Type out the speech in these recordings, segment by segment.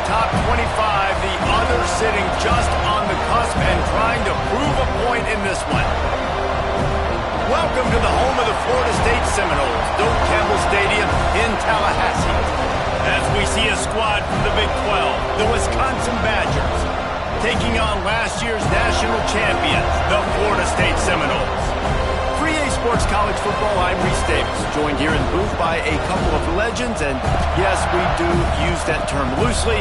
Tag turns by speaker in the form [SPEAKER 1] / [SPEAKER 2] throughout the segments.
[SPEAKER 1] top 25, the other sitting just on the cusp and trying to prove a point in this one. Welcome to the home of the Florida State Seminoles, Doak Campbell Stadium in Tallahassee. As we see a squad from the Big 12, the Wisconsin Badgers, taking on last year's national champions, the Florida State Seminoles. For EA Sports College Football, I'm Reese Davis, joined here in the booth by a couple of legends, and yes, we do use that term loosely.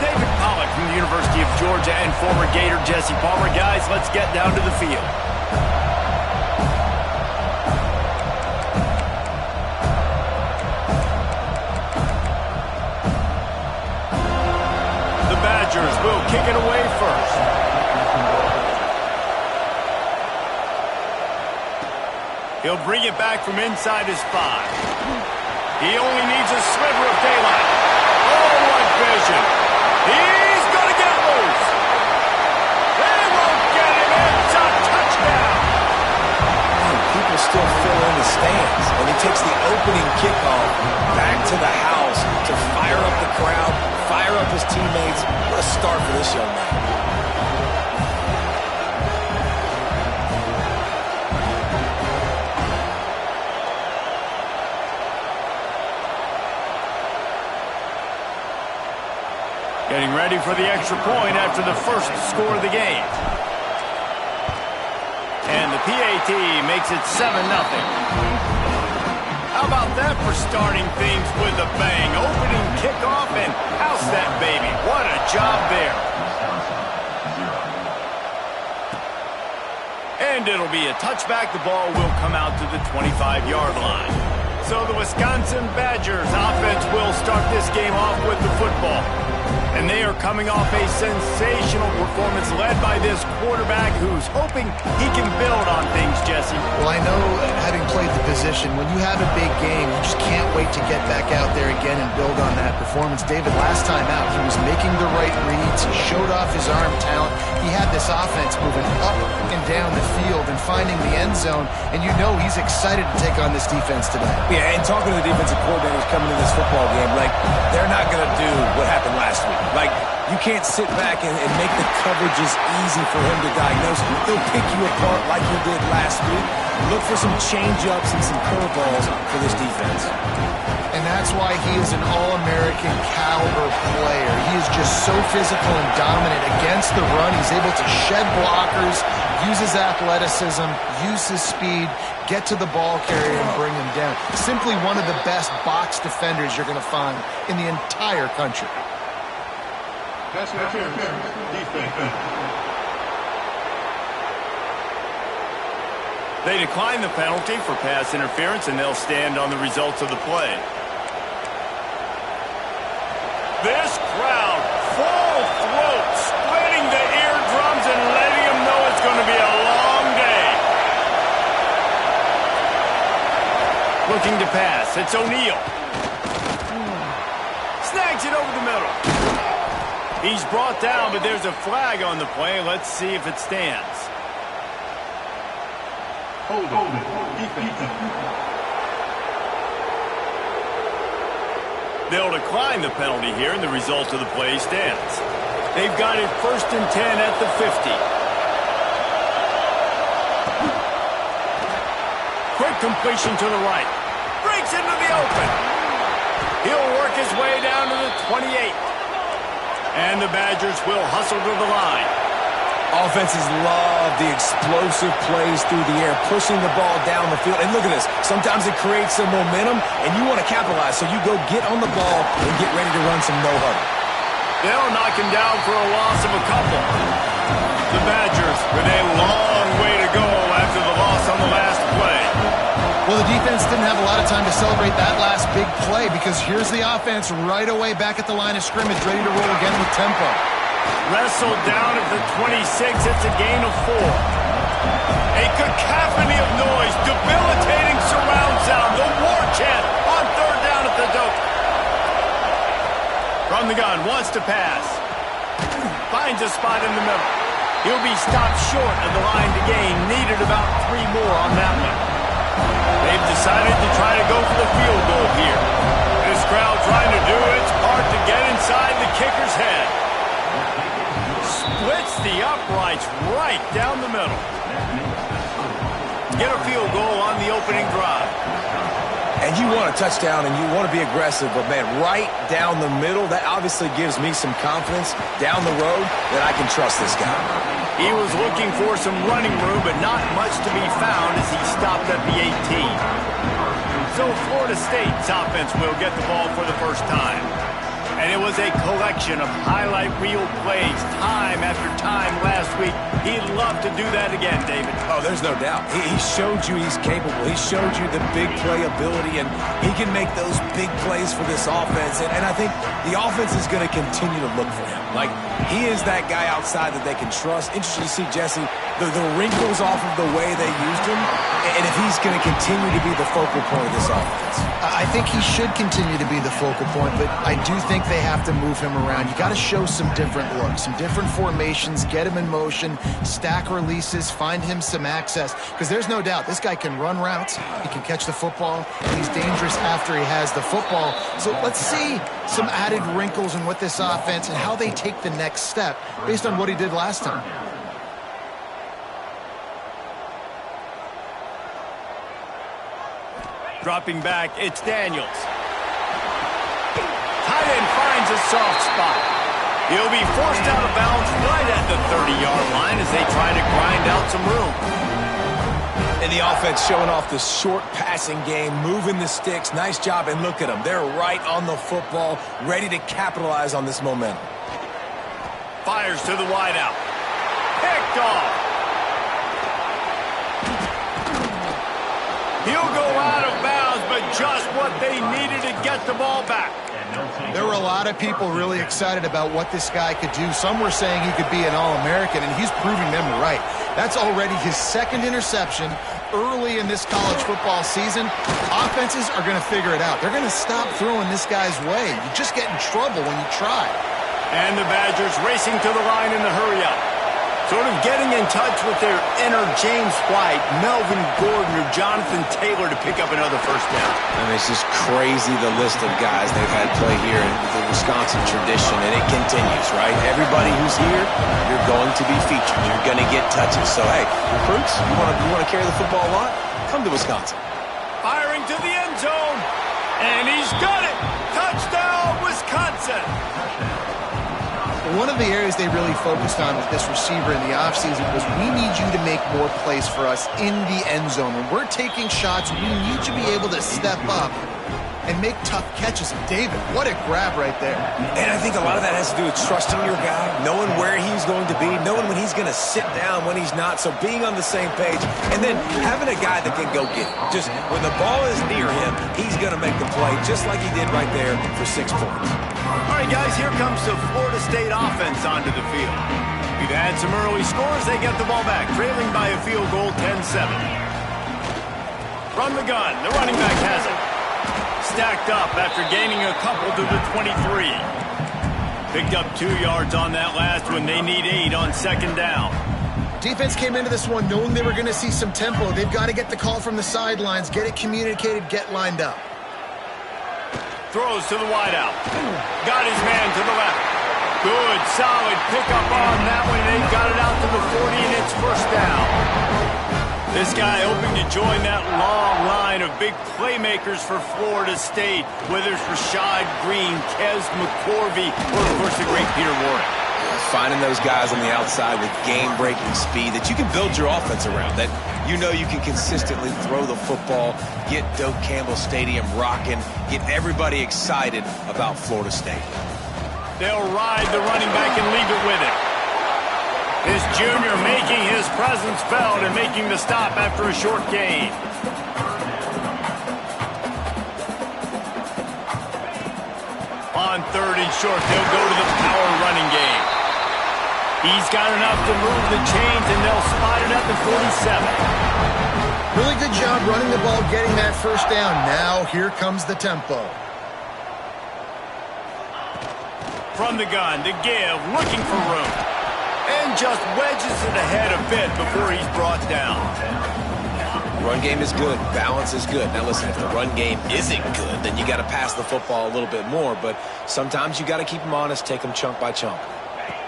[SPEAKER 1] David Pollack from the University of Georgia and former Gator Jesse Palmer. Guys, let's get down to the field. The Badgers will kick it away first. He'll bring it back from inside his 5. He only needs a sliver of daylight. Oh, what vision. He's going to get loose. They won't get him. It's a touchdown.
[SPEAKER 2] People still fill in the stands, and he takes the opening kickoff back to the house to fire up the crowd, fire up his teammates. What a start for this young man.
[SPEAKER 1] Getting ready for the extra point after the first score of the game. And the PAT makes it 7-0. How about that for starting things with a bang? Opening kickoff and house that baby. What a job there. And it'll be a touchback. The ball will come out to the 25-yard line. So the Wisconsin Badgers offense will start this game off with the football. And they are coming off a sensational performance led by this quarterback who's hoping he can build on things, Jesse.
[SPEAKER 3] Well, I know, having played the position, when you have a big game, you just can't wait to get back out there again and build on that performance. David, last time out, he was making the right reads. He showed off his arm talent. He had this offense moving up and down the field and finding the end zone. And you know he's excited to take on this defense today.
[SPEAKER 2] Yeah, and talking to the defensive coordinators coming to this football game, like, they're not going to do what happened last week. Like, you can't sit back and make the coverages easy for him to diagnose. He'll pick you apart like he did last week. Look for some change-ups and some curveballs for this defense.
[SPEAKER 3] And that's why he is an all-American caliber player. He is just so physical and dominant against the run. He's able to shed blockers, use his athleticism, use his speed, get to the ball carrier and bring him down. Simply one of the best box defenders you're going to find in the entire country.
[SPEAKER 4] Pass interference. Defense.
[SPEAKER 1] They decline the penalty for pass interference, and they'll stand on the results of the play. This crowd, full throat, splitting the eardrums and letting them know it's going to be a long day. Looking to pass. It's O'Neal. Snags it over the middle. He's brought down, but there's a flag on the play. Let's see if it stands.
[SPEAKER 4] Hold it.
[SPEAKER 1] They'll decline the penalty here, and the result of the play stands. They've got it 1st and 10 at the 50. Quick completion to the right. Breaks into the open. He'll work his way down to the 28. And the Badgers will hustle to the line.
[SPEAKER 2] Offenses love the explosive plays through the air, pushing the ball down the field. And look at this. Sometimes it creates some momentum, and you want to capitalize. So you go get on the ball and get ready to run some no-huddle.
[SPEAKER 1] They'll knock him down for a loss of a couple. The Badgers with a long way to go after the loss on the last play.
[SPEAKER 3] Well, the defense didn't have a lot of time to celebrate that last big play because here's the offense right away back at the line of scrimmage, ready to roll again with tempo.
[SPEAKER 1] Wrestled down at the 26. It's a gain of 4. A cacophony of noise, debilitating surround sound, the war chant on 3rd down at the Doak. From the gun, wants to pass. Finds a spot in the middle. He'll be stopped short of the line to gain. Needed about 3 more on that one. They've decided to try to go for the field goal here. This crowd trying to do its part to get inside the kicker's head. opening drive.
[SPEAKER 2] And you want a touchdown and you want to be aggressive, but, man, right down the middle, that obviously gives me some confidence down the road that I can trust this guy.
[SPEAKER 1] He was looking for some running room, but not much to be found as he stopped at the 18. So Florida State's offense will get the ball for the first time. And it was a collection of highlight reel plays time after time last week. He'd love to do that again, David.
[SPEAKER 2] Oh, there's no doubt. He showed you he's capable. He showed you the big play ability, and he can make those big plays for this offense. And I think the offense is going to continue to look for him. Like, he is that guy outside that they can trust. Interesting to see, Jesse, the wrinkles off of the way they used him, and if he's going to continue to be the focal point of this offense.
[SPEAKER 3] I think he should continue to be the focal point, but I do think they have to move him around. You got to show some different looks, some different formations, get him in motion, stack releases, find him some access, because there's no doubt this guy can run routes, he can catch the football, he's dangerous after he has the football. So let's see some added wrinkles in what this offense and how they take the next step based on what he did last time.
[SPEAKER 1] Dropping back, it's Daniels. Tight end finds a soft spot. He'll be forced out of bounds right at the 30-yard line as they try to grind out some room.
[SPEAKER 2] And the offense showing off the short passing game, moving the sticks. Nice job, and look at them. They're right on the football, ready to capitalize on this momentum.
[SPEAKER 1] Fires to the wideout. Picked off. He'll go out of bounds, but just what they needed to get the ball back.
[SPEAKER 3] There were a lot of people really excited about what this guy could do. Some were saying he could be an All-American, and he's proving them right. That's already his second interception early in this college football season. Offenses are going to figure it out. They're going to stop throwing this guy's way. You just get in trouble when you try.
[SPEAKER 1] And the Badgers racing to the line in the hurry-up. Sort of getting in touch with their inner James White, Melvin Gordon, or Jonathan Taylor to pick up another first down.
[SPEAKER 2] I mean, it's just crazy the list of guys they've had play here in the Wisconsin tradition, and it continues, right? Everybody who's here, you're going to be featured. You're going to get touches. So, hey, recruits, you want to carry the football a lot? Come to Wisconsin.
[SPEAKER 1] Firing to the end zone, and he's got it. Touchdown, Wisconsin.
[SPEAKER 3] One of the areas they really focused on with this receiver in the offseason was we need you to make more plays for us in the end zone. When we're taking shots, we need you to be able to step up and make tough catches. David, what a grab right there.
[SPEAKER 2] And I think a lot of that has to do with trusting your guy, knowing where he's going to be, knowing when he's going to sit down, when he's not, so being on the same page, and then having a guy that can go get it. Just when the ball is near him, he's going to make the play, just like he did right there for 6 points.
[SPEAKER 1] All right, guys, here comes the Florida State offense onto the field. We've had some early scores. They get the ball back, trailing by a field goal, 10-7. From the gun, the running back has it. Stacked up after gaining a couple to the 23. Picked up 2 yards on that last one. They need 8 on second down.
[SPEAKER 3] Defense came into this one knowing they were going to see some tempo. They've got to get the call from the sidelines, get it communicated, get lined up.
[SPEAKER 1] Throws to the wideout. Got his man to the left. Good, solid pickup on that one. They've got it out to the 40, and it's first down. This guy hoping to join that long line of big playmakers for Florida State, whether it's Rashad Green, Kez McCorvey, or, of course, the great Peter Warren.
[SPEAKER 2] Finding those guys on the outside with game-breaking speed that you can build your offense around, that you know you can consistently throw the football, get Doak Campbell Stadium rocking, get everybody excited about Florida State.
[SPEAKER 1] They'll ride the running back and leave it with him. This junior making his presence felt and making the stop after a short gain. On 3rd and short, they'll go to the power running game. He's got enough to move the chains, and they'll spot it at the 47.
[SPEAKER 3] Really good job running the ball, getting that first down. Now here comes the tempo.
[SPEAKER 1] From the gun, to give, looking for room. And just wedges it ahead a bit before he's brought down.
[SPEAKER 2] Run game is good. Balance is good. Now listen, if the run game isn't good, then you got to pass the football a little bit more. But sometimes you got to keep them honest, take them chunk by chunk.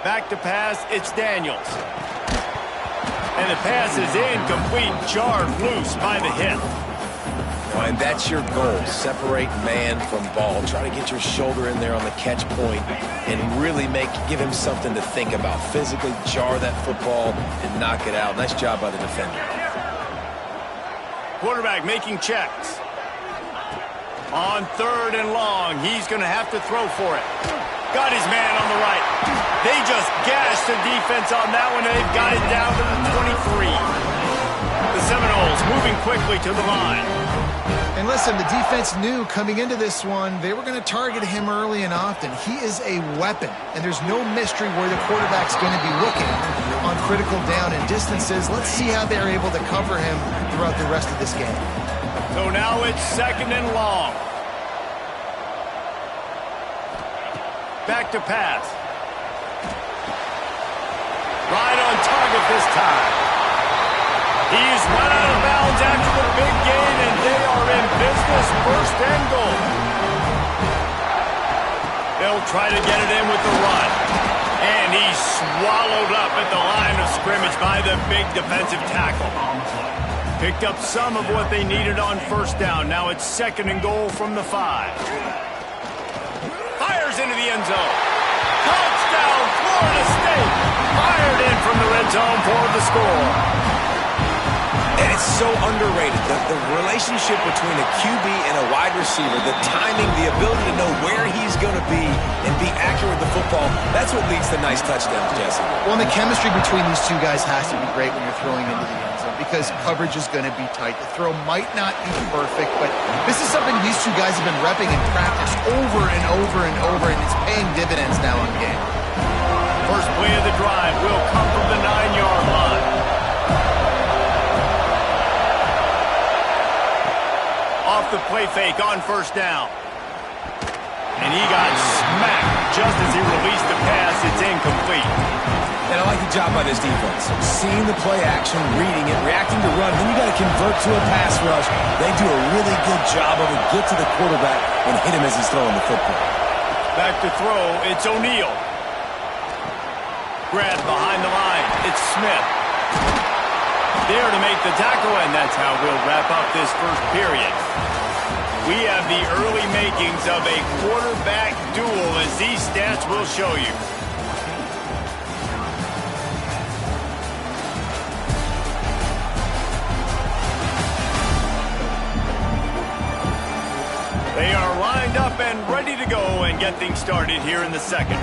[SPEAKER 1] Back to pass, it's Daniels. And the pass is incomplete, jarred loose by the hip.
[SPEAKER 2] and that's your goal. Separate man from ball. Try to get your shoulder in there on the catch point and really give him something to think about. Physically jar that football and knock it out. Nice job by the defender.
[SPEAKER 1] Quarterback making checks. On 3rd and long, he's going to have to throw for it. Got his man on the right. They just gashed the defense on that one, and they've got it down to the 23. The Seminoles moving quickly to the line.
[SPEAKER 3] And listen, the defense knew coming into this one, they were going to target him early and often. He is a weapon, and there's no mystery where the quarterback's going to be looking on critical down and distances. Let's see how they're able to cover him throughout the rest of this game.
[SPEAKER 1] So now it's 2nd and long. Back to pass. Right on target this time. He's run out of bounds after the big gain, and they are in business. 1st and goal. They'll try to get it in with the run. And he's swallowed up at the line of scrimmage by the big defensive tackle. Picked up some of what they needed on 1st down. Now it's 2nd and goal from the 5. Fires into the end zone. Touchdown, Florida State. Fired in from the red zone for the score.
[SPEAKER 2] And it's so underrated. The relationship between a QB and a wide receiver, the timing, the ability to know where he's going to be and be accurate with the football, that's what leads to nice touchdowns, Jesse.
[SPEAKER 3] Well, and the chemistry between these two guys has to be great when you're throwing into the end zone because coverage is going to be tight. The throw might not be perfect, but this is something these two guys have been repping in practice over and over and over, and it's paying dividends now in the game.
[SPEAKER 1] First play of the drive will come from the 9-yard line. Off the play fake on 1st down. And he got smacked just as he released the pass. It's incomplete.
[SPEAKER 2] And I like the job by this defense. Seeing the play action, reading it, reacting to run. Then you got to convert to a pass rush. They do a really good job of it. Get to the quarterback and hit him as he's throwing the football.
[SPEAKER 1] Back to throw. It's O'Neal. Grab behind the line. It's Smith. There to make the tackle, and that's how we'll wrap up this 1st period. We have the early makings of a quarterback duel, as these stats will show you. They are lined up and ready to go and get things started here in the 2nd.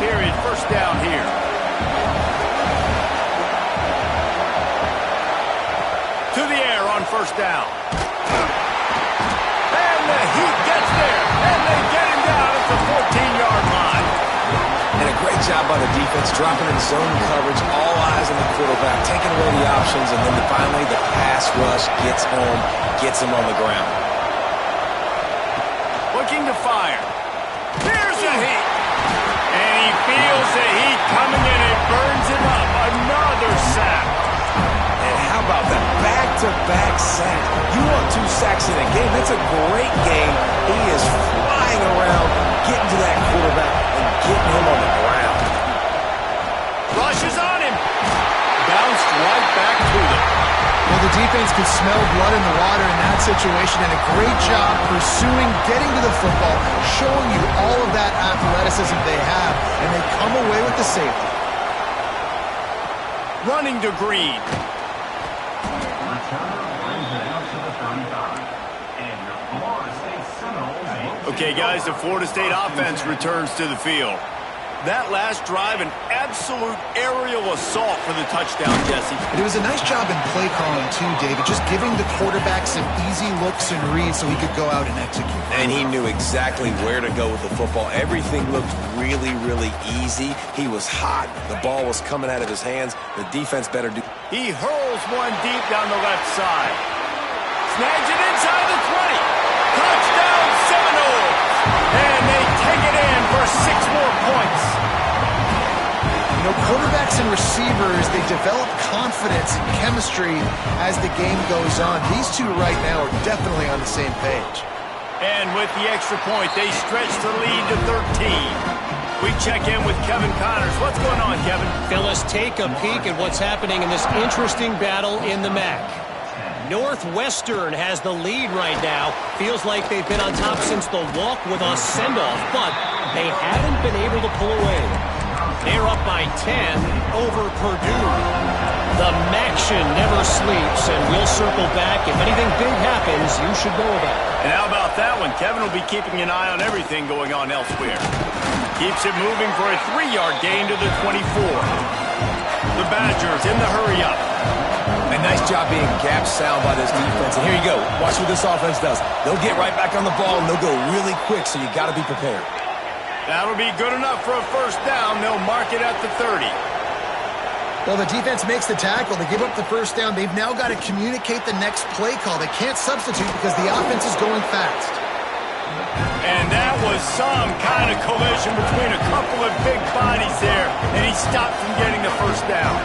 [SPEAKER 1] Period, 1st down here. To the air on 1st down. And the Heat gets there. And they get him down at the 14-yard line.
[SPEAKER 2] And a great job by the defense, dropping in zone coverage, all eyes on the quarterback, taking away the options, and then finally the pass rush gets home, gets him on the ground.
[SPEAKER 1] Looking to fire. Here's the Heat. And he feels the heat coming in and burns him up. Another sack.
[SPEAKER 2] And how about that back-to-back sack? You want 2 sacks in a game. That's a great game. He is flying around, getting to that quarterback and getting him on the ground.
[SPEAKER 1] Rushes on him. Bounced right back to them.
[SPEAKER 3] Well, the defense could smell blood in the water in that situation, and a great job pursuing, getting to the football, showing you all of that athleticism they have, and they come away with the safety.
[SPEAKER 1] Running to Green. Okay, guys, the Florida State offense returns to the field. That last drive, an absolute aerial assault for the touchdown, Jesse.
[SPEAKER 3] But it was a nice job in play calling, too, David, just giving the quarterback some easy looks and reads so he could go out and execute.
[SPEAKER 2] And he knew exactly where to go with the football. Everything looked really, really easy. He was hot. The ball was coming out of his hands. The defense better do.
[SPEAKER 1] He hurls one deep down the left side. Snags it inside the 20. Touchdown, Seminoles. And they take it in for 6 more points.
[SPEAKER 3] You know, quarterbacks and receivers, they develop confidence and chemistry as the game goes on. These two right now are definitely on the same page.
[SPEAKER 1] And with the extra point, they stretch the lead to 13. We check in with Kevin Connors. What's going on, Kevin?
[SPEAKER 5] Phil, let's take a peek at what's happening in this interesting battle in the MAC. Northwestern has the lead right now. Feels like they've been on top since the walk with a send-off, but they haven't been able to pull away. They're up by 10 over Purdue. The MACtion never sleeps, and we'll circle back. If anything big happens, you should know about it.
[SPEAKER 1] And how about that one? Kevin will be keeping an eye on everything going on elsewhere. Keeps it moving for a 3-yard gain to the 24. The Badgers in the hurry-up.
[SPEAKER 2] A nice job being gap sound by this defense. And here you go. Watch what this offense does. They'll get right back on the ball, and they'll go really quick, so you got to be prepared.
[SPEAKER 1] That'll be good enough for a first down. They'll mark it at the 30.
[SPEAKER 3] Well, the defense makes the tackle. They give up the first down. They've now got to communicate the next play call. They can't substitute because the offense is going fast.
[SPEAKER 1] And that was some kind of collision between a couple of big bodies there, and he stopped from getting the first down.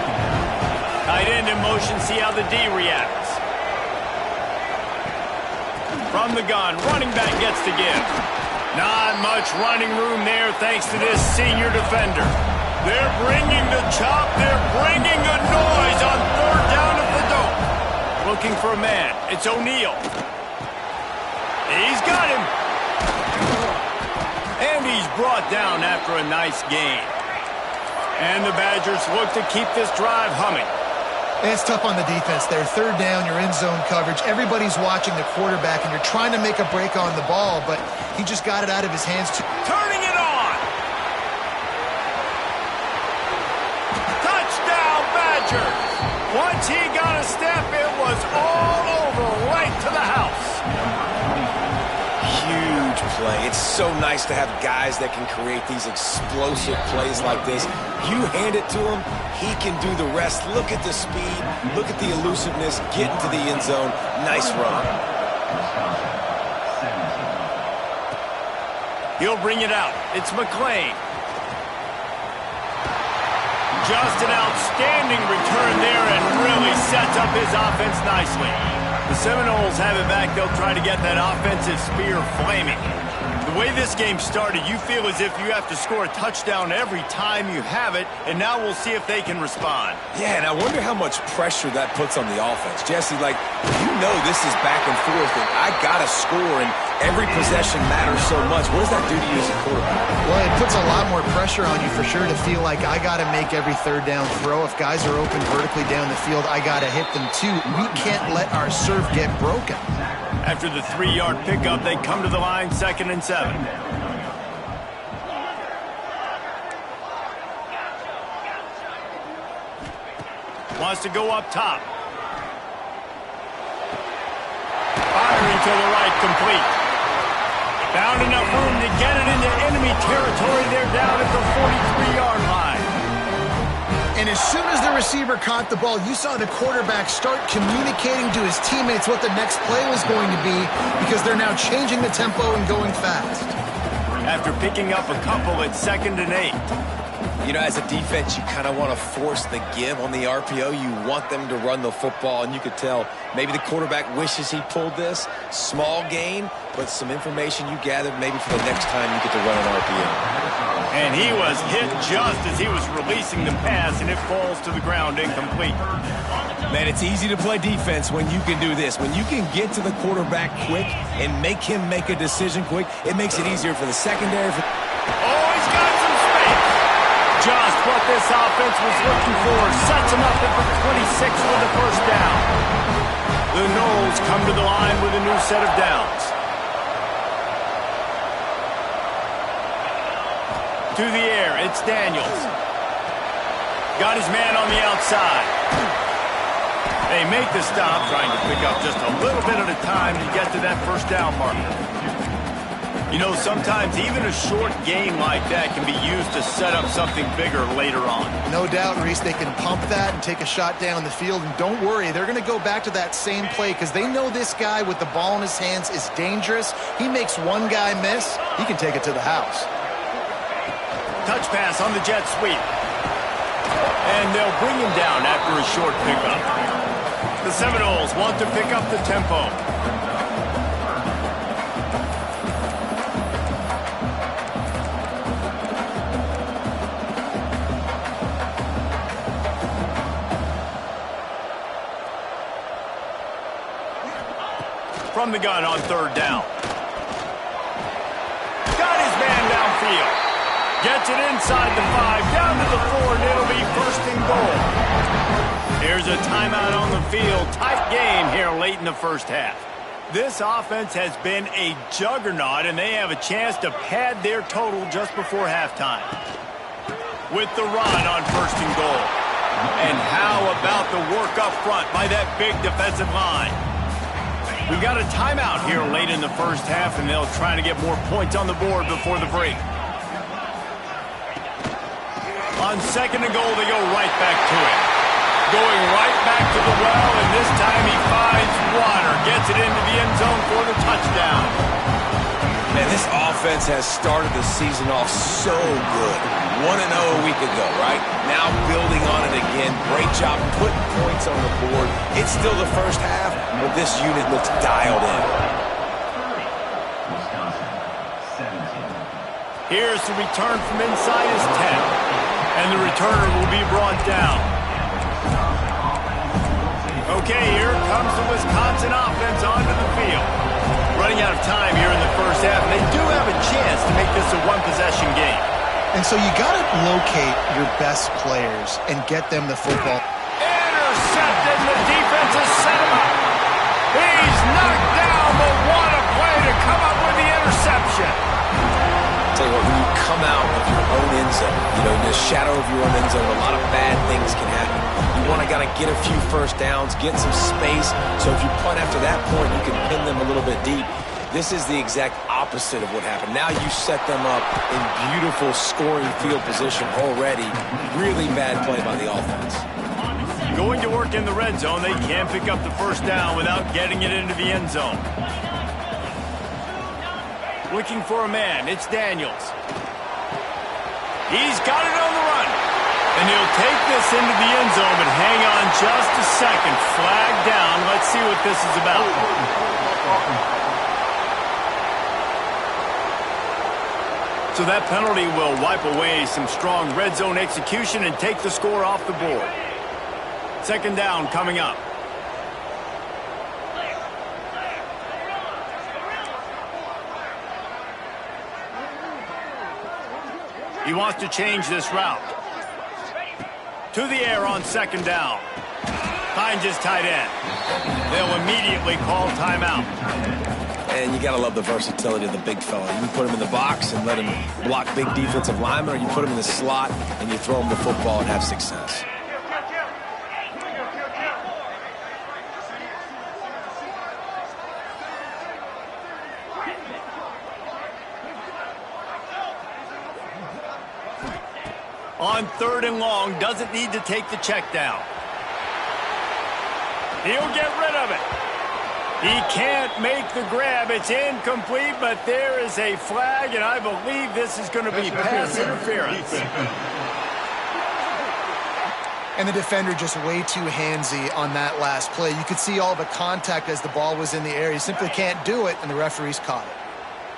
[SPEAKER 1] Tight end in motion, see how the D reacts. From the gun, running back gets to give. Not much running room there thanks to this senior defender. They're bringing the chop. They're bringing the noise on third down at the dope. Looking for a man. It's O'Neal. He's got him. And he's brought down after a nice gain. And the Badgers look to keep this drive humming.
[SPEAKER 3] It's tough on the defense there. Third down, you're in zone coverage. Everybody's watching the quarterback, and you're trying to make a break on the ball, but he just got it out of his hands.
[SPEAKER 1] Turning it on. Touchdown, Badgers. Once he got a step, it was all over, right to the house.
[SPEAKER 2] Huge play. It's so nice to have guys that can create these explosive plays like this. You hand it to him, he can do the rest. Look at the speed. Look at the elusiveness. Get into the end zone. Nice run.
[SPEAKER 1] He'll bring it out. It's McClain. Just an outstanding return there and really sets up his offense nicely. The Seminoles have it back. They'll try to get that offensive spear flaming. The way this game started, you feel as if you have to score a touchdown every time you have it, and now we'll see if they can respond.
[SPEAKER 2] Yeah, and I wonder how much pressure that puts on the offense. Jesse, like, you know this is back and forth, and I got to score, and every possession matters so much. What does that do to you as a quarterback?
[SPEAKER 3] Well, it puts a lot more pressure on you for sure to feel like I got to make every third down throw. If guys are open vertically down the field, I got to hit them too. We can't let our serve get broken.
[SPEAKER 1] After the 3-yard pickup, they come to the line, 2nd and 7. Wants to go up top. Firing to the right, complete. Found enough room to get it into enemy territory. They're down at the 43-yard line.
[SPEAKER 3] And as soon as the receiver caught the ball, you saw the quarterback start communicating to his teammates what the next play was going to be because they're now changing the tempo and going fast.
[SPEAKER 1] After picking up a couple, it's 2nd and 8.
[SPEAKER 2] You know, as a defense, you kind of want to force the give on the RPO. You want them to run the football, and you could tell maybe the quarterback wishes he pulled this. Small gain, but some information you gathered maybe for the next time you get to run an RPO.
[SPEAKER 1] And he was hit just as he was releasing the pass, and it falls to the ground incomplete.
[SPEAKER 2] Man, it's easy to play defense when you can do this. When you can get to the quarterback quick and make him make a decision quick, it makes it easier for the secondary.
[SPEAKER 1] Oh, he's got some space. Just what this offense was looking for. Sets him up at the 26 for the first down. The Noles come to the line with a new set of downs. To the air, it's Daniels. Got his man on the outside. They make the stop, trying to pick up just a little bit at a time to get to that first down marker. You know, sometimes even a short gain like that can be used to set up something bigger later on.
[SPEAKER 3] No doubt, Reese, they can pump that and take a shot down the field. And don't worry, they're going to go back to that same play because they know this guy with the ball in his hands is dangerous. He makes one guy miss, he can take it to the house.
[SPEAKER 1] Touch pass on the jet sweep. And they'll bring him down after a short pickup. The Seminoles want to pick up the tempo. from the gun on third down. Got his man downfield. Gets it inside the 5, down to the 4, and it'll be first and goal. Here's a timeout on the field. Tight game here late in the first half. This offense has been a juggernaut, and they have a chance to pad their total just before halftime. With the run on first and goal. And how about the work up front by that big defensive line? We've got a timeout here late in the first half, and they'll try to get more points on the board before the break. On second and goal, they go right back to it. Going right back to the well, and this time he finds water. Gets it into the end zone for the touchdown.
[SPEAKER 2] Man, this offense has started the season off so good. 1-0 a week ago, right? Now building on it again. Great job putting points on the board. It's still the first half, but this unit looks dialed in.
[SPEAKER 1] Here's the return from inside his 10. And the returner will be brought down. Okay, here comes the Wisconsin offense onto the field. Running out of time here in the first half, and they do have a chance to make this a one-possession game.
[SPEAKER 3] And so you got to locate your best players and get them the football.
[SPEAKER 1] Intercepted, and the defense has set him up. He's knocked down, but what a play to come up with the interception.
[SPEAKER 2] Tell you what, when you come out of your own end zone, you know, in the shadow of your own end zone, a lot of bad things can happen. You want to get a few first downs, get some space, so if you punt after that point, you can pin them a little bit deep. This is the exact opposite of what happened. Now you set them up in beautiful scoring field position already. Really bad play by the offense.
[SPEAKER 1] Going to work in the red zone, they can't pick up the first down without getting it into the end zone. Looking for a man, it's Daniels. He's got it on the run. And he'll take this into the end zone, but hang on just a second. Flag down. Let's see what this is about. So that penalty will wipe away some strong red zone execution and take the score off the board. Second down coming up. He wants to change this route. To the air on second down. Finds his tight end. They'll immediately call timeout.
[SPEAKER 2] And you got to love the versatility of the big fella. You can put him in the box and let him block big defensive linemen, or you put him in the slot and you throw him the football and have success.
[SPEAKER 1] On third and long, doesn't need to take the check down. He'll get rid of it. He can't make the grab. It's incomplete, but there is a flag, and I believe this is going to be pass interference.
[SPEAKER 3] And the defender just way too handsy on that last play. You could see all the contact as the ball was in the air. He simply can't do it, and the referee's caught it.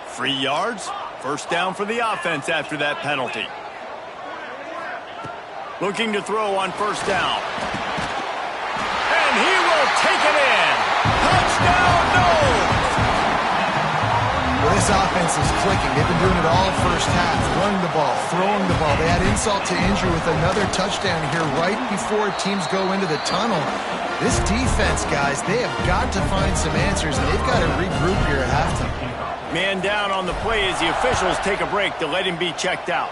[SPEAKER 1] 3 yards. First down for the offense after that penalty. Looking to throw on first down. And he will take it in. Touchdown, no!
[SPEAKER 3] Well, this offense is clicking. They've been doing it all first half. Running the ball, throwing the ball. They had insult to injury with another touchdown here right before teams go into the tunnel. This defense, guys, they have got to find some answers, and they've got to regroup here at halftime.
[SPEAKER 1] Man down on the play as the officials take a break to let him be checked out.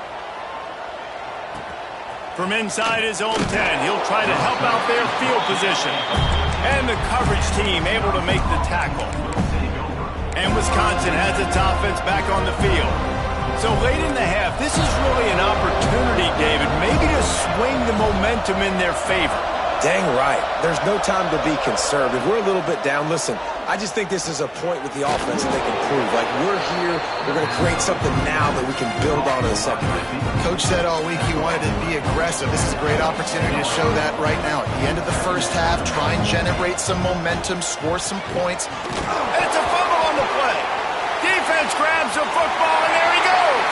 [SPEAKER 1] From inside his own 10, he'll try to help out their field position. And the coverage team able to make the tackle. And Wisconsin has its offense back on the field. So late in the half, this is really an opportunity, David, maybe to swing the momentum in their favor.
[SPEAKER 2] Dang right. There's no time to be conservative. We're a little bit down. Listen, I just think this is a point with the offense that they can prove. Like, we're here, we're going to create something now that we can build on in the second half.
[SPEAKER 3] Coach said all week he wanted to be aggressive. This is a great opportunity to show that right now. At the end of the first half, try and generate some momentum, score some points.
[SPEAKER 1] It's a fumble on the play. Defense grabs the football, and there he goes.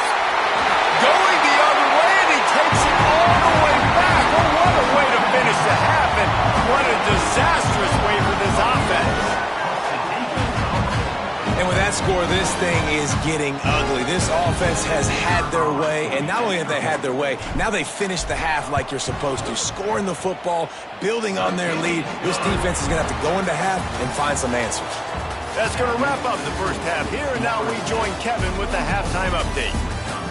[SPEAKER 1] Going the other way, and he takes it all the way back. Well, what a way to finish the half, and what a disastrous way for this offense.
[SPEAKER 2] score, this thing is getting ugly. This offense has had their way, and not only have they had their way, now they finished the half like you're supposed to, scoring the football, building on their lead. This defense is going to have to go into half and find some answers.
[SPEAKER 1] That's going to wrap up the first half here, and now we join Kevin with the halftime update.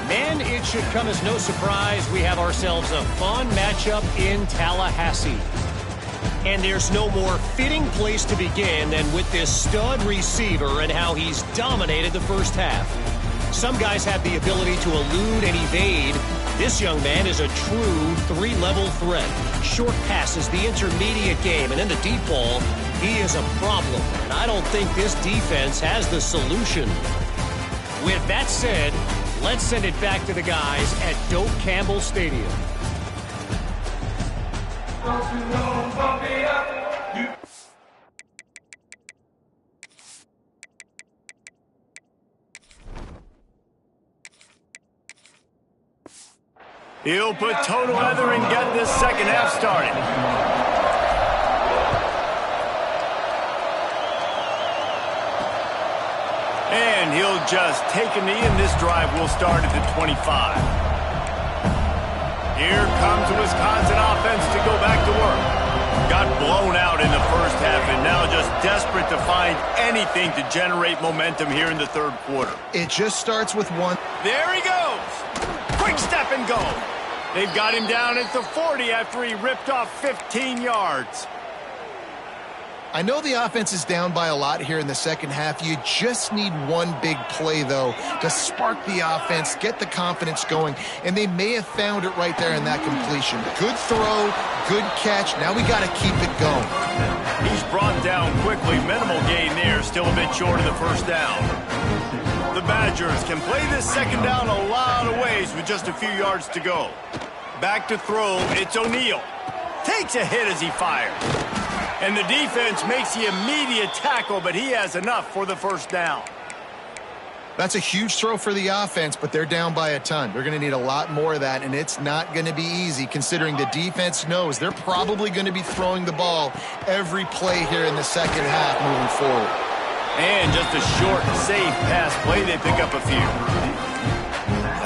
[SPEAKER 5] Man, it should come as no surprise we have ourselves a fun matchup in Tallahassee. And there's no more fitting place to begin than with this stud receiver and how he's dominated the first half. Some guys have the ability to elude and evade. This young man is a true three-level threat. Short passes, the intermediate game, and then the deep ball. He is a problem, and I don't think this defense has the solution. With that said, let's send it back to the guys at Doak Campbell Stadium.
[SPEAKER 1] He'll put toe together and get this second half started. And he'll just take a knee, and this drive will start at the 25. Here comes the Wisconsin offense to go back to work. Got blown out in the first half, and now just desperate to find anything to generate momentum here in the third quarter.
[SPEAKER 3] It just starts with one.
[SPEAKER 1] There he goes. Quick step and go. They've got him down at the 40 after he ripped off 15 yards.
[SPEAKER 3] I know the offense is down by a lot here in the second half. You just need one big play, though, to spark the offense, get the confidence going, and they may have found it right there in that completion. Good throw, good catch. Now we got to keep it going.
[SPEAKER 1] He's brought down quickly. Minimal gain there, still a bit short of the first down. The Badgers can play this second down a lot of ways with just a few yards to go. Back to throw, it's O'Neal. Takes a hit as he fires. And the defense makes the immediate tackle, but he has enough for the first down.
[SPEAKER 3] That's a huge throw for the offense, but they're down by a ton. They're going to need a lot more of that, and it's not going to be easy considering the defense knows they're probably going to be throwing the ball every play here in the second half moving forward.
[SPEAKER 1] And just a short, safe pass play, they pick up a few.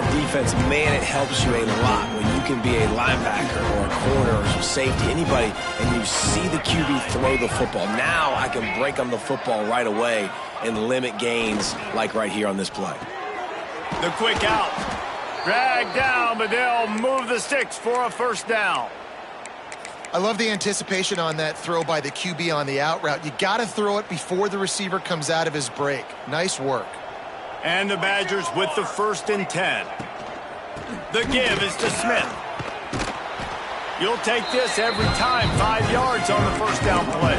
[SPEAKER 2] Defense, man, it helps you a lot when you can be a linebacker or a corner or safety, anybody, and you see the QB throw the football. Now I can break on the football right away and limit gains like right here on this play.
[SPEAKER 1] The quick out. Dragged down, but they'll move the sticks for a first down.
[SPEAKER 3] I love the anticipation on that throw by the QB on the out route. You got to throw it before the receiver comes out of his break. Nice work.
[SPEAKER 1] And the Badgers with the 1st and 10. The give is to Smith. You'll take this every time. 5 yards on the first down play.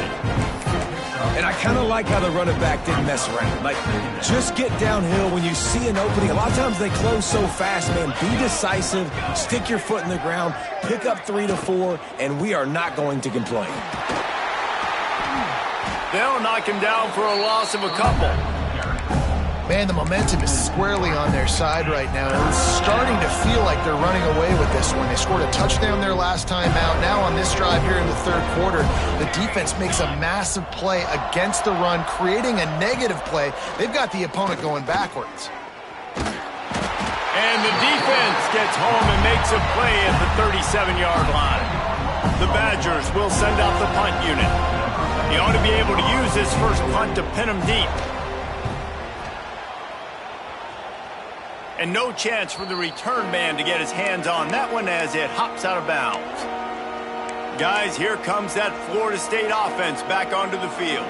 [SPEAKER 2] And I kind of like how the running back didn't mess around. Like, just get downhill when you see an opening. A lot of times they close so fast, man. Be decisive, stick your foot in the ground, pick up 3 to 4, and we are not going to complain.
[SPEAKER 1] They'll knock him down for a loss of a couple.
[SPEAKER 3] Man, the momentum is squarely on their side right now. It's starting to feel like they're running away with this one. They scored a touchdown their last time out. Now on this drive here in the third quarter, the defense makes a massive play against the run, creating a negative play. They've got the opponent going backwards.
[SPEAKER 1] And the defense gets home and makes a play at the 37-yard line. The Badgers will send out the punt unit. He ought to be able to use this first punt to pin him deep. And no chance for the return man to get his hands on that one as it hops out of bounds. Guys, here comes that Florida State offense back onto the field.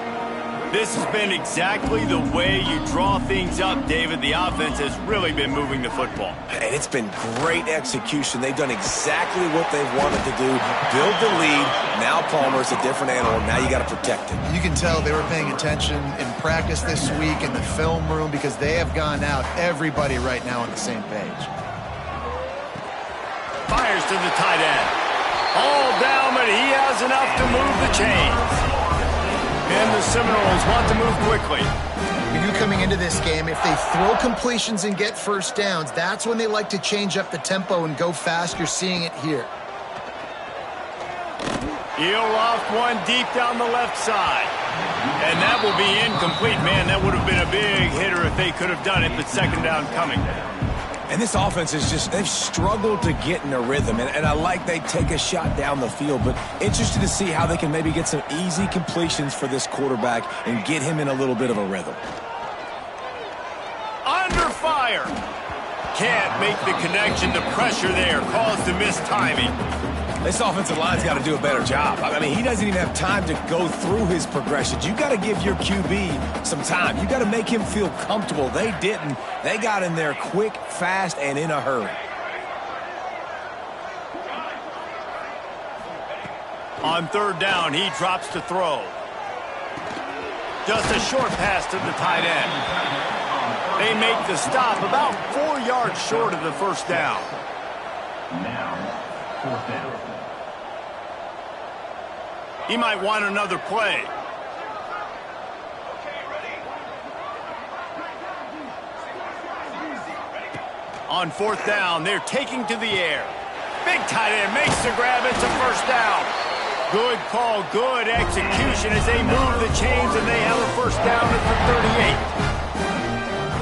[SPEAKER 1] This has been exactly the way you draw things up, David. The offense has really been moving the football.
[SPEAKER 2] And it's been great execution. They've done exactly what they've wanted to do. Build the lead. Now Palmer's a different animal. Now you got to protect him.
[SPEAKER 3] You can tell they were paying attention in practice this week in the film room because they have gone out, everybody right now on the same page.
[SPEAKER 1] Fires to the tight end. All down, but he has enough to move the chains. And the Seminoles want to move quickly.
[SPEAKER 3] You coming into this game, if they throw completions and get first downs, that's when they like to change up the tempo and go fast. You're seeing it here.
[SPEAKER 1] He'll loft one deep down the left side. And that will be incomplete. Man, that would have been a big hitter if they could have done it, but second down coming.
[SPEAKER 2] And this offense is just, they've struggled to get in a rhythm. And I like they take a shot down the field, but interested to see how they can maybe get some easy completions for this quarterback and get him in a little bit of a rhythm.
[SPEAKER 1] Under fire. Can't make the connection. The pressure there caused the missed timing.
[SPEAKER 2] This offensive line's got to do a better job. I mean, he doesn't even have time to go through his progressions. You got to give your QB some time. You got to make him feel comfortable. They didn't. They got in there quick, fast, and in a hurry.
[SPEAKER 1] On third down, he drops to throw. Just a short pass to the tight end. They make the stop about 4 yards short of the first down.
[SPEAKER 4] Now, fourth down.
[SPEAKER 1] He might want another play. On fourth down, they're taking to the air. Big tight end makes the grab. It's a first down. Good call, good execution as they move the chains, and they have a first down at the 38.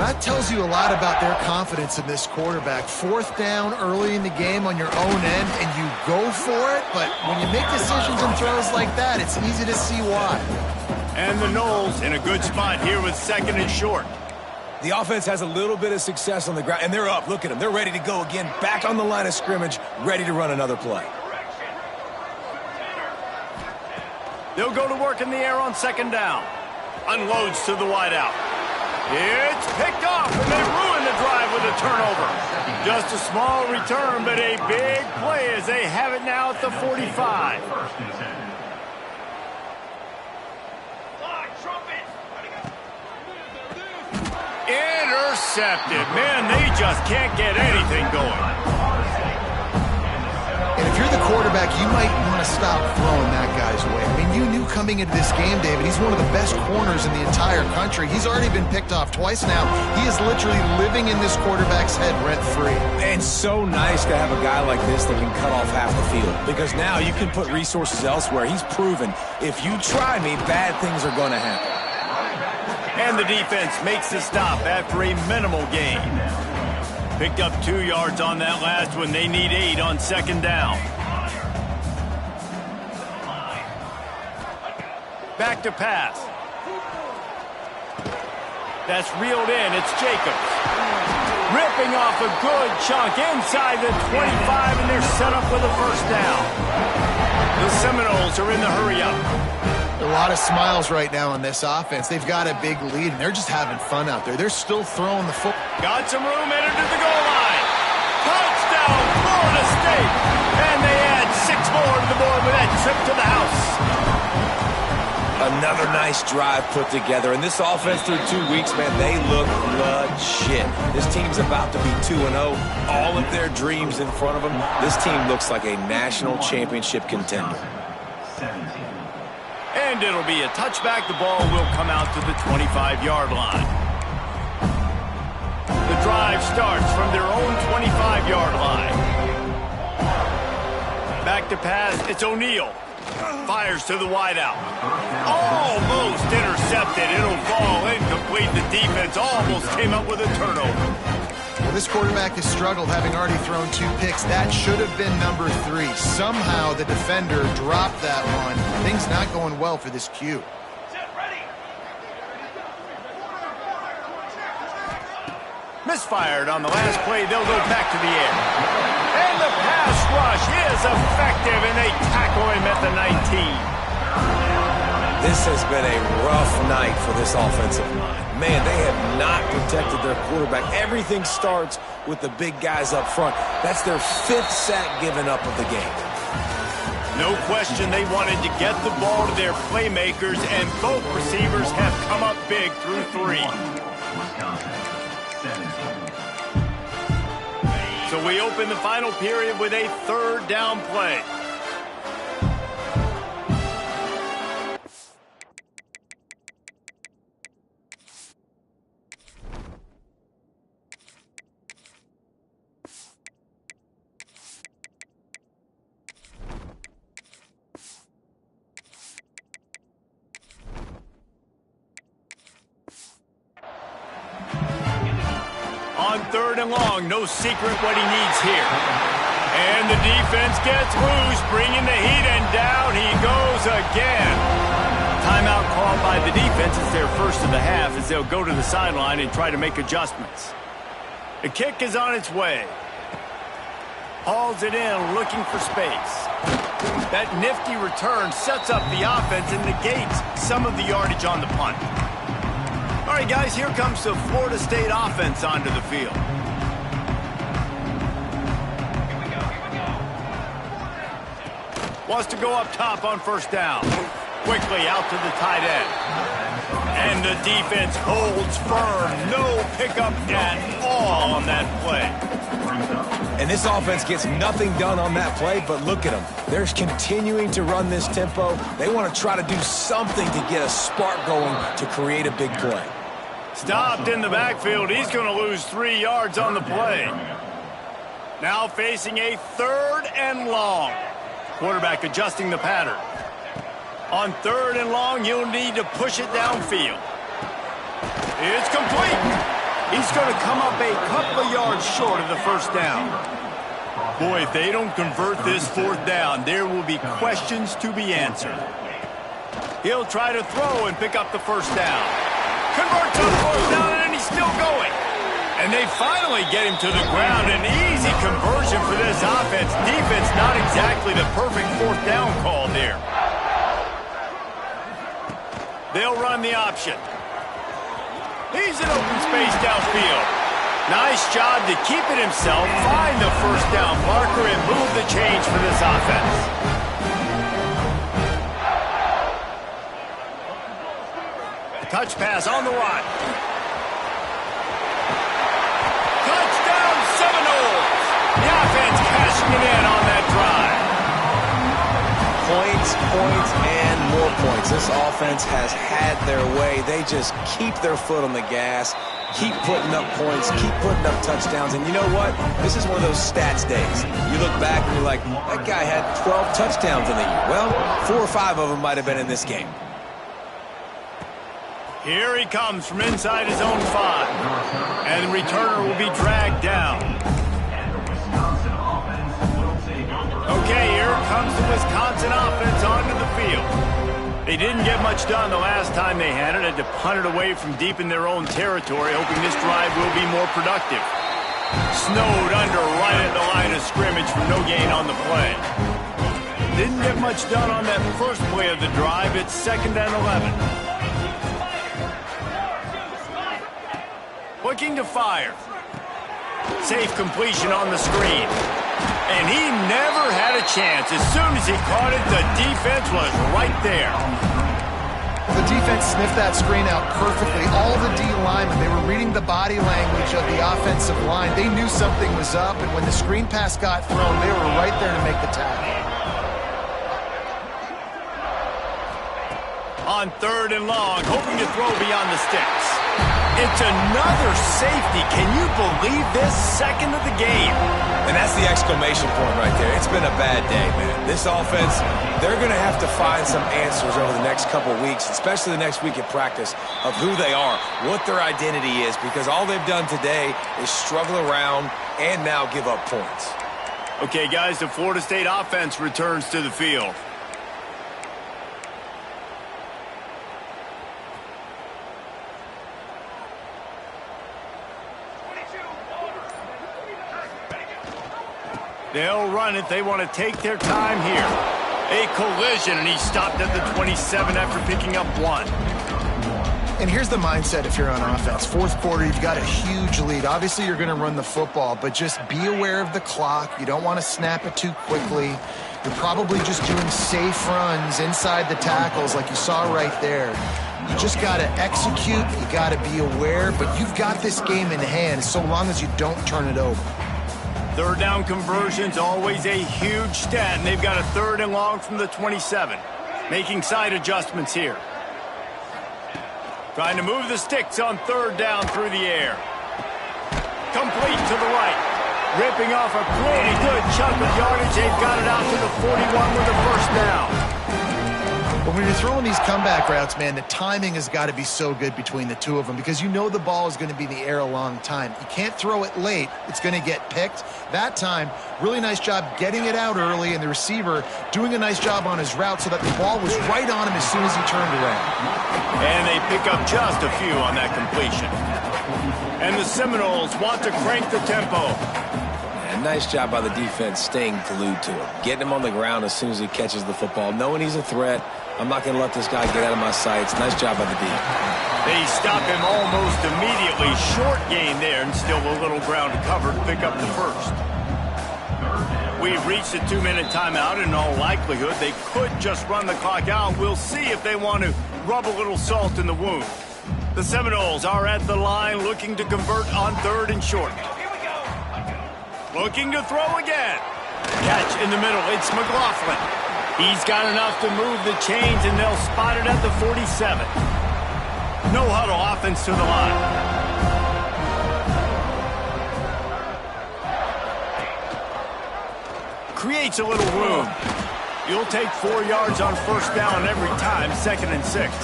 [SPEAKER 3] That tells you a lot about their confidence in this quarterback. Fourth down early in the game on your own end, and you go for it, but when you make decisions and throws like that, it's easy to see why.
[SPEAKER 1] And the Knowles in a good spot here with second and short.
[SPEAKER 2] The offense has a little bit of success on the ground, and they're up. Look at them. They're ready to go again, back on the line of scrimmage, ready to run another play.
[SPEAKER 1] They'll go to work in the air on second down. Unloads to the wideout. It's picked off, and they ruin the drive with a turnover. Just a small return, but a big play as they have it now at the 45. Intercepted. Man, they just can't get anything going.
[SPEAKER 3] And if you're the quarterback, you might want to stop throwing that guy's way. I mean, you knew coming into this game, David, he's one of the best corners in the entire country. He's already been picked off twice now. He is literally living in this quarterback's head rent-free.
[SPEAKER 2] And so nice to have a guy like this that can cut off half the field, because now you can put resources elsewhere. He's proven, if you try me, bad things are going to happen.
[SPEAKER 1] And the defense makes the stop after a minimal gain. Picked up 2 yards on that last one. They need 8 on second down. Back to pass. That's reeled in. It's Jacobs. Ripping off a good chunk inside the 25, and they're set up with a first down. The Seminoles are in the hurry-up.
[SPEAKER 3] A lot of smiles right now on this offense. They've got a big lead, and they're just having fun out there. They're still throwing the football.
[SPEAKER 1] Got some room, headed to the goal line. Touchdown, Florida State. And they add 6 more to the board with that trip to the house.
[SPEAKER 2] Another nice drive put together. And this offense through 2 weeks, man, they look legit. This team's about to be 2-0. All of their dreams in front of them. This team looks like a national championship contender.
[SPEAKER 1] And it'll be a touchback. The ball will come out to the 25-yard line. The drive starts from their own 25-yard line. Back to pass. It's O'Neal. Fires to the wideout. Almost intercepted. It'll fall incomplete. The defense almost came up with a turnover.
[SPEAKER 3] Well, this quarterback has struggled, having already thrown 2 picks. That should have been number 3. Somehow the defender dropped that one. Things not going well for this Q.
[SPEAKER 1] Misfired on the last play. They'll go back to the air. And the pass rush is effective, and they tackle him at the 19.
[SPEAKER 2] This has been a rough night for this offensive line. Man, they have not protected their quarterback. Everything starts with the big guys up front. That's their 5th sack given up of the game.
[SPEAKER 1] No question they wanted to get the ball to their playmakers, and both receivers have come up big through 3. So we open the final period with a 3rd down play. On 3rd and long, no secret what he needs here. And the defense gets loose, bringing the heat, and down he goes again. Timeout called by the defense. It's their first of the half as they'll go to the sideline and try to make adjustments. The kick is on its way. Hauls it in, looking for space. That nifty return sets up the offense and negates some of the yardage on the punt. All right, guys, here comes the Florida State offense onto the field. Wants to go up top on 1st down. Quickly out to the tight end. And the defense holds firm. No pickup at all on that play.
[SPEAKER 2] And this offense gets nothing done on that play, but look at them. They're continuing to run this tempo. They want to try to do something to get a spark going to create a big play.
[SPEAKER 1] Stopped in the backfield. He's going to lose 3 yards on the play. Now facing a 3rd and long. Quarterback adjusting the pattern. On 3rd and long, you'll need to push it downfield. It's complete. He's going to come up a couple of yards short of the 1st down. Boy, if they don't convert this 4th down, there will be questions to be answered. He'll try to throw and pick up the 1st down. Converts on 4th down, and he's still going. And they finally get him to the ground. An easy conversion for this offense. Defense not exactly the perfect 4th down call there. They'll run the option. He's in open space downfield. Nice job to keep it himself, find the 1st down marker, and move the change for this offense. Touch pass on the line. Touchdown Seminoles! The offense cashing it in on that drive.
[SPEAKER 2] Points, and more points. This offense has had their way. They just keep their foot on the gas, keep putting up points, keep putting up touchdowns. And you know what? This is one of those stats days. You look back and you're like, that guy had 12 touchdowns in the year. Well, 4 or 5 of them might have been in this game.
[SPEAKER 1] Here he comes from inside his own 5. And the returner will be dragged down. Okay, here comes the Wisconsin offense onto the field. They didn't get much done the last time they had it. Had to punt it away from deep in their own territory, hoping this drive will be more productive. Snowed under right at the line of scrimmage for no gain on the play. Didn't get much done on that first play of the drive. It's 2nd and 11. Looking to fire. Safe completion on the screen. And he never had a chance. As soon as he caught it, the defense was right there.
[SPEAKER 3] The defense sniffed that screen out perfectly. All the D linemen, they were reading the body language of the offensive line. They knew something was up, and when the screen pass got thrown, they were right there to make the tackle.
[SPEAKER 1] On 3rd and long, hoping to throw beyond the sticks. It's another safety. Can you believe this? 2nd of the game.
[SPEAKER 2] And that's the exclamation point right there. It's been a bad day, man. This offense, they're going to have to find some answers over the next couple of weeks, especially the next week at practice, of who they are, what their identity is, because all they've done today is struggle around and now give up points.
[SPEAKER 1] Okay, guys, the Florida State offense returns to the field. They'll run it. They want to take their time here. A collision, and he stopped at the 27 after picking up 1.
[SPEAKER 3] And here's the mindset if you're on offense. 4th quarter, you've got a huge lead. Obviously, you're going to run the football, but just be aware of the clock. You don't want to snap it too quickly. You're probably just doing safe runs inside the tackles like you saw right there. You just got to execute. You got to be aware, but you've got this game in hand so long as you don't turn it over.
[SPEAKER 1] 3rd down conversion's always a huge stat, and they've got a 3rd and long from the 27. Making side adjustments here. Trying to move the sticks on 3rd down through the air. Complete to the right. Ripping off a pretty good chunk of yardage. They've got it out to the 41 with a 1st down.
[SPEAKER 3] But when you're throwing these comeback routes, man, the timing has got to be so good between the two of them because you know the ball is going to be in the air a long time. You can't throw it late. It's going to get picked. That time, really nice job getting it out early, and the receiver doing a nice job on his route so that the ball was right on him as soon as he turned around.
[SPEAKER 1] And they pick up just a few on that completion. And the Seminoles want to crank the tempo.
[SPEAKER 2] And nice job by the defense staying glued to him. Getting him on the ground as soon as he catches the football. Knowing he's a threat. I'm not going to let this guy get out of my sights. Nice job by the D.
[SPEAKER 1] They stop him almost immediately. Short gain there and still a little ground to cover to pick up the first. We've reached a 2-minute timeout. In all likelihood, they could just run the clock out. We'll see if they want to rub a little salt in the wound. The Seminoles are at the line looking to convert on 3rd and short. Looking to throw again. Catch in the middle. It's McLaughlin. He's got enough to move the chains, and they'll spot it at the 47. No huddle offense to the line. Creates a little room. You'll take 4 yards on 1st down every time, 2nd and 6.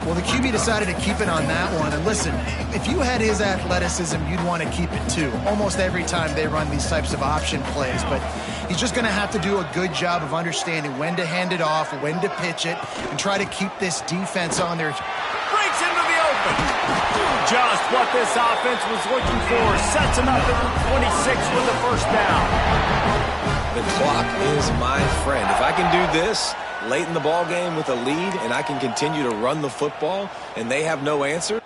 [SPEAKER 3] Well, the QB decided to keep it on that one. And listen, if you had his athleticism, you'd want to keep it too. Almost every time they run these types of option plays. But he's just going to have to do a good job of understanding when to hand it off, when to pitch it, and try to keep this defense on their...
[SPEAKER 1] Breaks into the open. Just what this offense was looking for. Sets him up at 26 with the 1st down.
[SPEAKER 2] The clock is my friend. If I can do this late in the ball game with a lead and I can continue to run the football and they have no answer.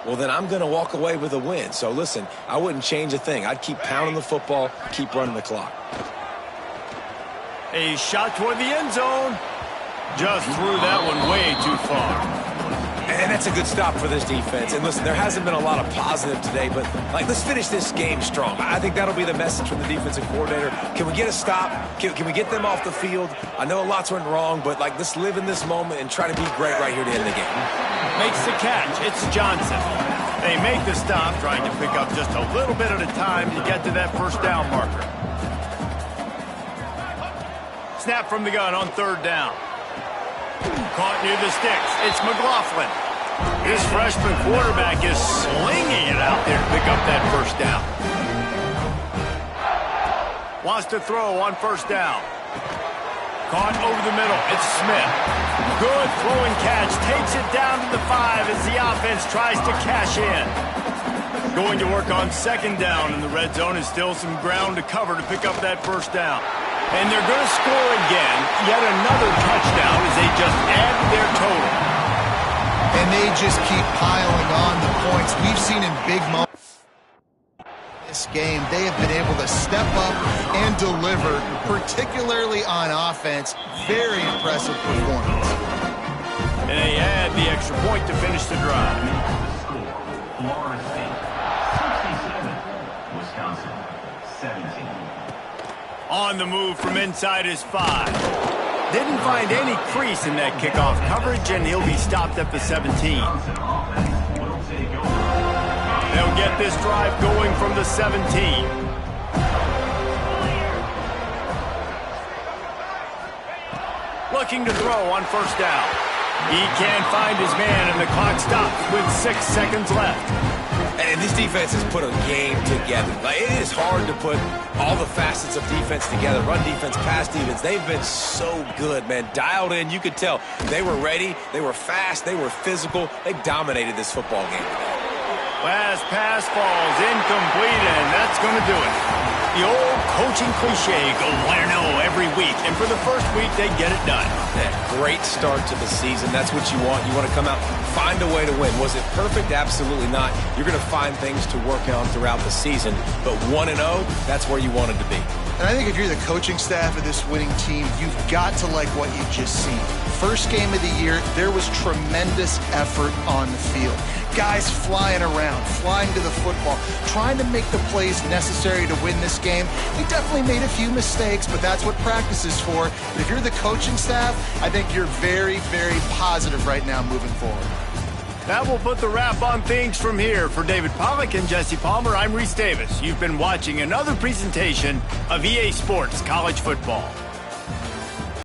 [SPEAKER 2] Well, then I'm going to walk away with a win. So listen, I wouldn't change a thing. I'd keep pounding the football, keep running the clock.
[SPEAKER 1] A shot toward the end zone. Just threw that one way too far.
[SPEAKER 2] And that's a good stop for this defense. And listen, there hasn't been a lot of positive today, but let's finish this game strong. I think that'll be the message from the defensive coordinator. Can we get a stop? Can we get them off the field? I know a lot's went wrong, but let's live in this moment and try to be great right here to end the game.
[SPEAKER 1] Makes the catch. It's Johnson. They make the stop, trying to pick up just a little bit at a time to get to that 1st down marker. Snap from the gun on 3rd down. Caught near the sticks. It's McLaughlin. This freshman quarterback is slinging it out there to pick up that 1st down. Wants to throw on 1st down. Caught over the middle. It's Smith. Good throwing catch. Takes it down to the 5 as the offense tries to cash in. Going to work on 2nd down in the red zone, and still some ground to cover to pick up that 1st down. And they're going to score again. Yet another touchdown as they just add to their total.
[SPEAKER 3] And they just keep piling on the points. We've seen in big moments in this game, they have been able to step up and deliver, particularly on offense. Very impressive performance.
[SPEAKER 1] And they add the extra point to finish the drive.
[SPEAKER 4] Florida State, 67. Wisconsin, 17.
[SPEAKER 1] On the move from inside his 5. Didn't find any crease in that kickoff coverage, and he'll be stopped at the 17. They'll get this drive going from the 17. Looking to throw on 1st down. He can't find his man, and the clock stops with 6 seconds left.
[SPEAKER 2] And this defense has put a game together. It is hard to put all the facets of defense together. Run defense, pass defense. They've been so good, man. Dialed in. You could tell they were ready. They were fast. They were physical. They dominated this football game today.
[SPEAKER 1] Last pass falls incomplete, and that's going to do it. The old coaching cliche, go win or no every week. And for the first week, they get it done.
[SPEAKER 2] Yeah, great start to the season. That's what you want. You want to come out, find a way to win. Was it perfect? Absolutely not. You're going to find things to work on throughout the season. But 1-0, that's where you wanted to be.
[SPEAKER 3] And I think if you're the coaching staff of this winning team, you've got to like what you just seen. First game of the year, there was tremendous effort on the field. guys flying around, flying to the football, trying to make the plays necessary to win this game. He definitely made a few mistakes, but that's what practice is for. But if you're the coaching staff, I think you're very, very positive right now moving forward.
[SPEAKER 1] That will put the wrap on things from here. For David Pollack and Jesse Palmer, I'm Reese Davis. You've been watching another presentation of EA Sports College Football.